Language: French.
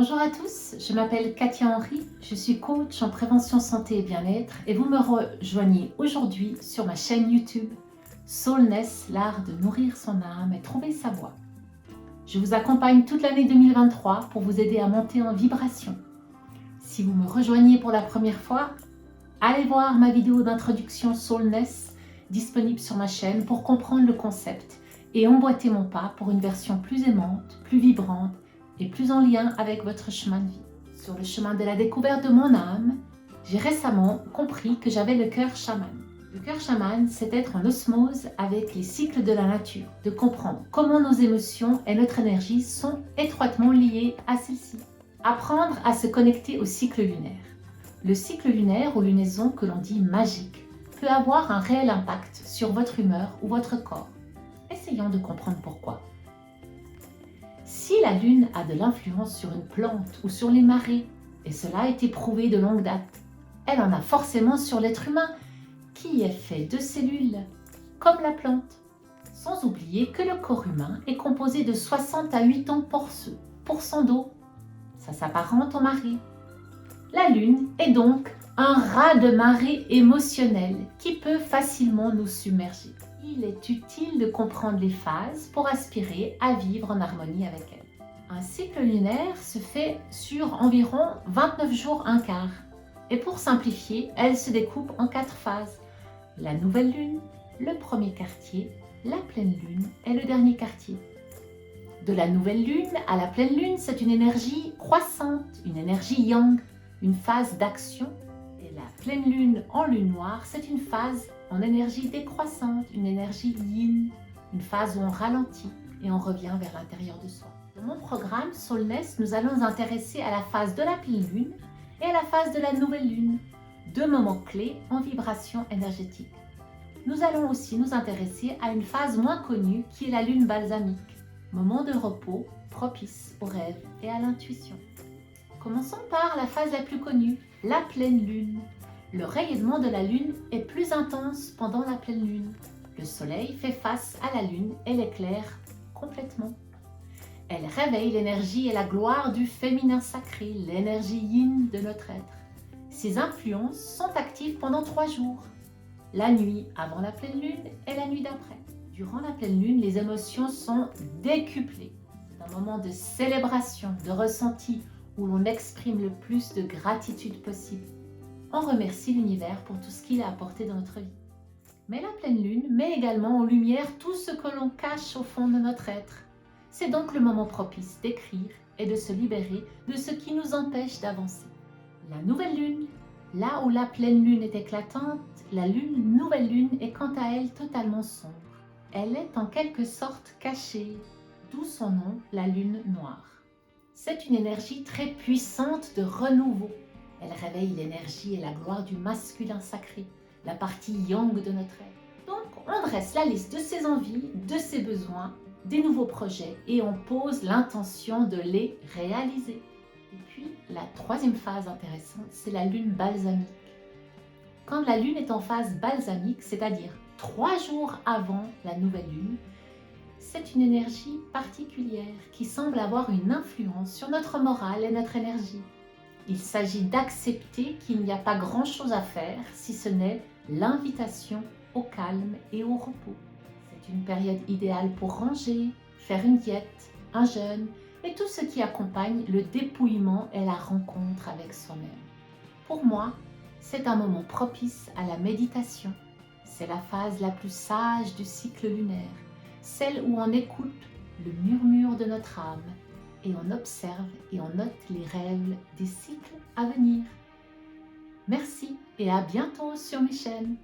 Bonjour à tous, je m'appelle Katia Henry, je suis coach en prévention santé et bien-être et vous me rejoignez aujourd'hui sur ma chaîne YouTube Soulness, l'art de nourrir son âme et trouver sa voie. Je vous accompagne toute l'année 2023 pour vous aider à monter en vibration. Si vous me rejoignez pour la première fois, allez voir ma vidéo d'introduction Soulness disponible sur ma chaîne pour comprendre le concept et emboîter mon pas pour une version plus aimante, plus vibrante et plus en lien avec votre chemin de vie. Sur le chemin de la découverte de mon âme, j'ai récemment compris que j'avais le cœur chaman. Le cœur chaman, c'est être en osmose avec les cycles de la nature, de comprendre comment nos émotions et notre énergie sont étroitement liées à celles-ci. Apprendre à se connecter au cycle lunaire. Le cycle lunaire ou lunaison que l'on dit magique peut avoir un réel impact sur votre humeur ou votre corps. Essayons de comprendre pourquoi. Si la lune a de l'influence sur une plante ou sur les marées, et cela a été prouvé de longue date, elle en a forcément sur l'être humain qui est fait de cellules, comme la plante. Sans oublier que le corps humain est composé de 60 à 80% d'eau. Ça s'apparente aux marées. La lune est donc un raz-de-marée émotionnel qui peut facilement nous submerger. Il est utile de comprendre les phases pour aspirer à vivre en harmonie avec elles. Un cycle lunaire se fait sur environ 29 jours un quart. Et pour simplifier, elle se découpe en 4 phases. La nouvelle lune, le premier quartier, la pleine lune et le dernier quartier. De la nouvelle lune à la pleine lune, c'est une énergie croissante, une énergie yang, une phase d'action. Et la pleine lune en lune noire, c'est une phase en énergie décroissante, une énergie yin, une phase où on ralentit et on revient vers l'intérieur de soi. Dans mon programme Soulness, nous allons nous intéresser à la phase de la pleine lune et à la phase de la nouvelle lune, deux moments clés en vibration énergétique. Nous allons aussi nous intéresser à une phase moins connue qui est la lune balsamique, moment de repos propice aux rêves et à l'intuition. Commençons par la phase la plus connue, la pleine lune. Le rayonnement de la lune est plus intense pendant la pleine lune. Le soleil fait face à la lune et l'éclaire complètement. Elle réveille l'énergie et la gloire du féminin sacré, l'énergie yin de notre être. Ces influences sont actives pendant 3 jours. La nuit avant la pleine lune et la nuit d'après. Durant la pleine lune, les émotions sont décuplées. C'est un moment de célébration, de ressenti où l'on exprime le plus de gratitude possible. On remercie l'univers pour tout ce qu'il a apporté dans notre vie. Mais la pleine lune met également en lumière tout ce que l'on cache au fond de notre être. C'est donc le moment propice d'écrire et de se libérer de ce qui nous empêche d'avancer. La nouvelle lune, là où la pleine lune est éclatante, la nouvelle lune est quant à elle totalement sombre. Elle est en quelque sorte cachée, d'où son nom, la lune noire. C'est une énergie très puissante de renouveau. Elle réveille l'énergie et la gloire du masculin sacré, la partie yang de notre être. Donc, on dresse la liste de ses envies, de ses besoins, des nouveaux projets et on pose l'intention de les réaliser. Et puis, la troisième phase intéressante, c'est la lune balsamique. Quand la lune est en phase balsamique, c'est-à-dire 3 jours avant la nouvelle lune, c'est une énergie particulière qui semble avoir une influence sur notre morale et notre énergie. Il s'agit d'accepter qu'il n'y a pas grand-chose à faire si ce n'est l'invitation au calme et au repos. C'est une période idéale pour ranger, faire une diète, un jeûne et tout ce qui accompagne le dépouillement et la rencontre avec soi-même. Pour moi, c'est un moment propice à la méditation. C'est la phase la plus sage du cycle lunaire, celle où on écoute le murmure de notre âme et on observe et on note les rêves des cycles à venir. Merci et à bientôt sur mes chaînes.